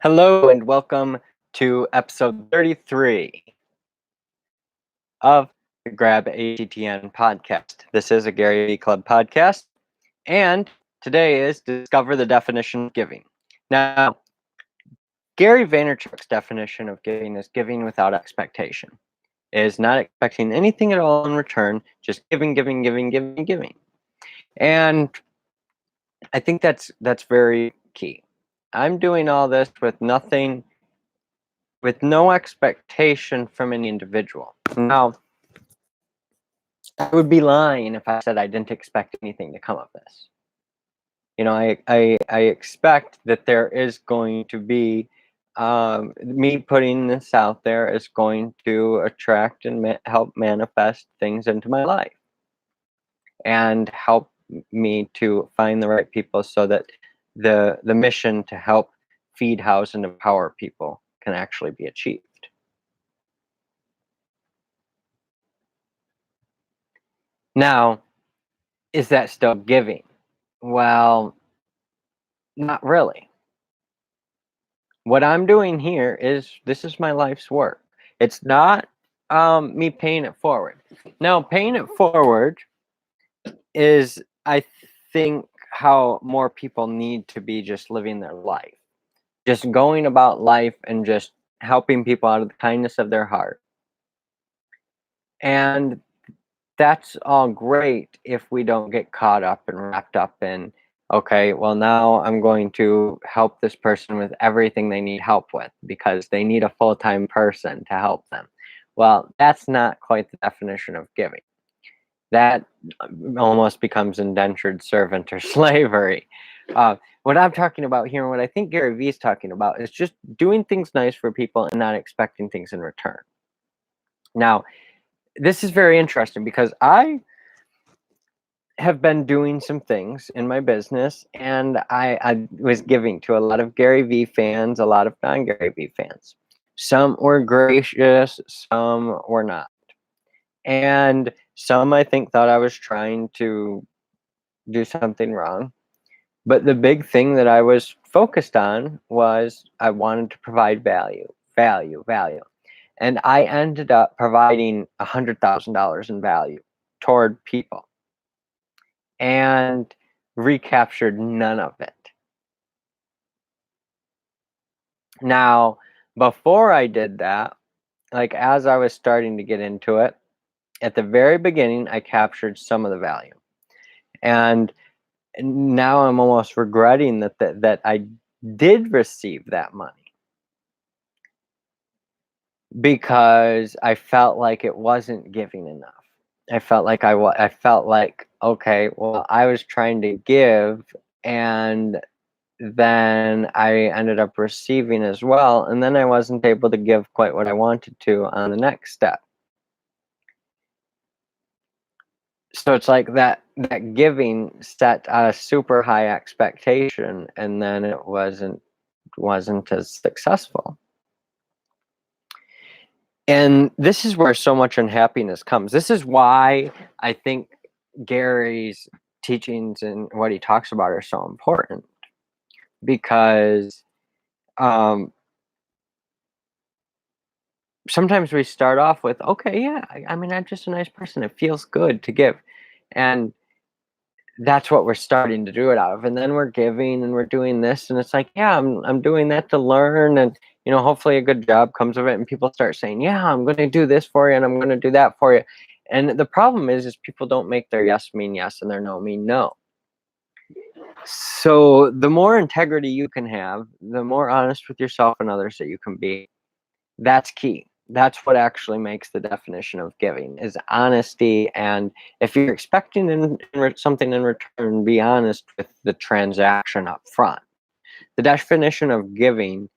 Hello and welcome to episode 33 of the Grab ATTN podcast. This is a Gary Vee Club podcast, and today is Discover the Definition of Giving. Now, Gary Vaynerchuk's definition of giving is giving without expectation. It is not expecting anything at all in return, just giving, giving, giving, giving, giving. And I think that's very key. I'm doing all this with no expectation from any individual. Now, I would be lying if I said I didn't expect anything to come of this. You know, I expect that there is going to be me putting this out there is going to attract and help manifest things into my life and help me to find the right people so that the mission to help feed, house, and empower people can actually be achieved. Now, is that still giving? Well, not really. What I'm doing here is this is my life's work. It's not me paying it forward. Now, paying it forward is, I think, how more people need to be just living their life. Just going about life and just helping people out of the kindness of their heart. And that's all great if we don't get caught up and wrapped up in, okay, well, now I'm going to help this person with everything they need help with because they need a full-time person to help them. Well, that's not quite the definition of giving. That almost becomes indentured servant or slavery. What I'm talking about here and what I think Gary Vee is talking about is just doing things nice for people and not expecting things in return. Now, this is very interesting because I have been doing some things in my business, and I was giving to a lot of Gary Vee fans, a lot of non-Gary Vee fans. Some were gracious, some were not. And some, I think, thought I was trying to do something wrong. But the big thing that I was focused on was I wanted to provide value. And I ended up providing $100,000 in value toward people and recaptured none of it. Now, before I did that, like as I was starting to get into it, at the very beginning, I captured some of the value. And now I'm almost regretting that I did receive that money because I felt like it wasn't giving enough. I felt like I felt like, okay, well, I was trying to give, and then I ended up receiving as well, and then I wasn't able to give quite what I wanted to on the next step. So it's like that giving set a super high expectation, and then it wasn't as successful. And this is where so much unhappiness comes. This is why I think Gary's teachings and what he talks about are so important, because sometimes we start off with, okay, yeah, I mean, I'm just a nice person. It feels good to give. And that's what we're starting to do it out of. And then we're giving and we're doing this. And it's like, yeah, I'm doing that to learn. And, hopefully a good job comes of it. And people start saying, yeah, I'm going to do this for you and I'm going to do that for you. And the problem is people don't make their yes mean yes and their no mean no. So the more integrity you can have, the more honest with yourself and others that you can be, that's key. That's what actually makes the definition of giving is honesty. And if you're expecting something in return, be honest with the transaction up front. The definition of giving,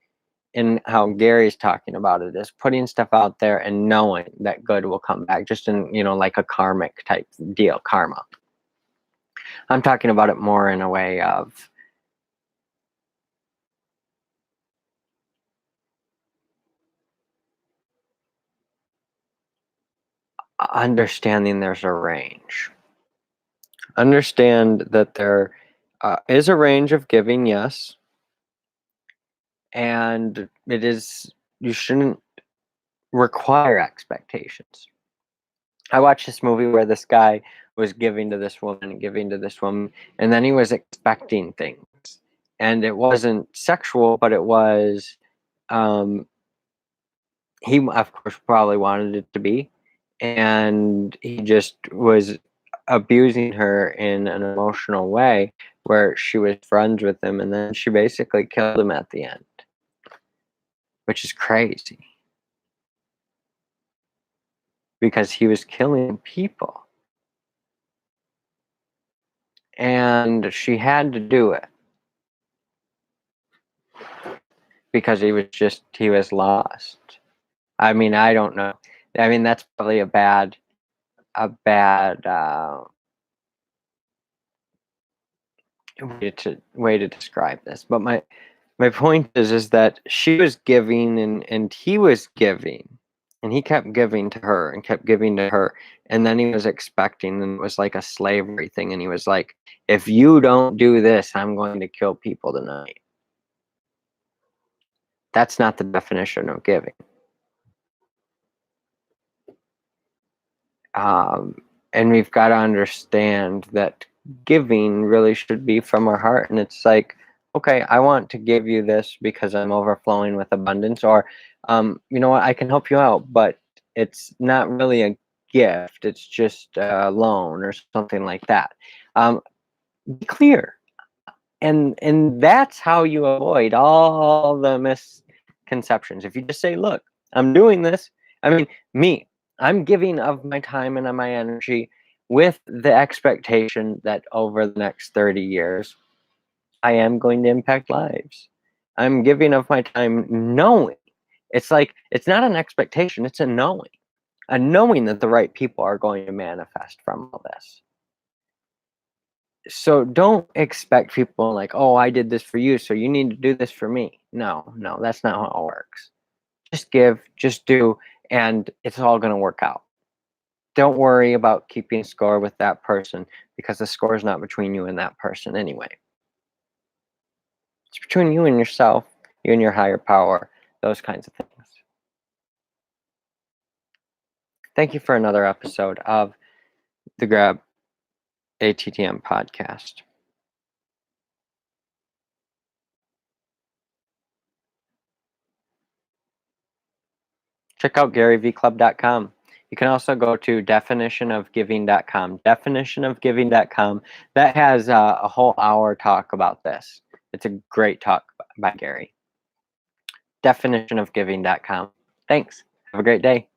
in how Gary's talking about it, is putting stuff out there and knowing that good will come back, just in, like a karmic type deal, karma. I'm talking about it more in a way of understanding there's a range. Understand that there is a range of giving, yes. And you shouldn't require expectations. I watched this movie where this guy was giving to this woman and giving to this woman, and then he was expecting things. And it wasn't sexual, but it was, um, he, of course, probably wanted it to be. And he just was abusing her in an emotional way where she was friends with him, and then she basically killed him at the end, which is crazy because he was killing people. And she had to do it because he was lost. I mean, I don't know. I mean, that's probably a bad way to describe this. But my point is that she was giving and he was giving, and he kept giving to her and kept giving to her, and then he was expecting, and it was like a slavery thing, and he was like, if you don't do this, I'm going to kill people tonight. That's not the definition of giving. And we've got to understand that giving really should be from our heart. And it's like, okay, I want to give you this because I'm overflowing with abundance, or, you know what, I can help you out, but it's not really a gift. It's just a loan or something like that. Be clear. And that's how you avoid all the misconceptions. If you just say, look, I'm doing this. I mean, I'm giving of my time and of my energy with the expectation that over the next 30 years, I am going to impact lives. I'm giving of my time knowing. It's like, it's not an expectation, it's a knowing that the right people are going to manifest from all this. So don't expect people like, oh, I did this for you, so you need to do this for me. No, that's not how it works. Just give, just do, and it's all going to work out. Don't worry about keeping score with that person because the score is not between you and that person anyway. It's between you and yourself, you and your higher power, those kinds of things. Thank you for another episode of the Grab ATTM podcast. Check out GaryVClub.com. You can also go to definitionofgiving.com. Definitionofgiving.com. That has a whole hour talk about this. It's a great talk by Gary. Definitionofgiving.com. Thanks. Have a great day.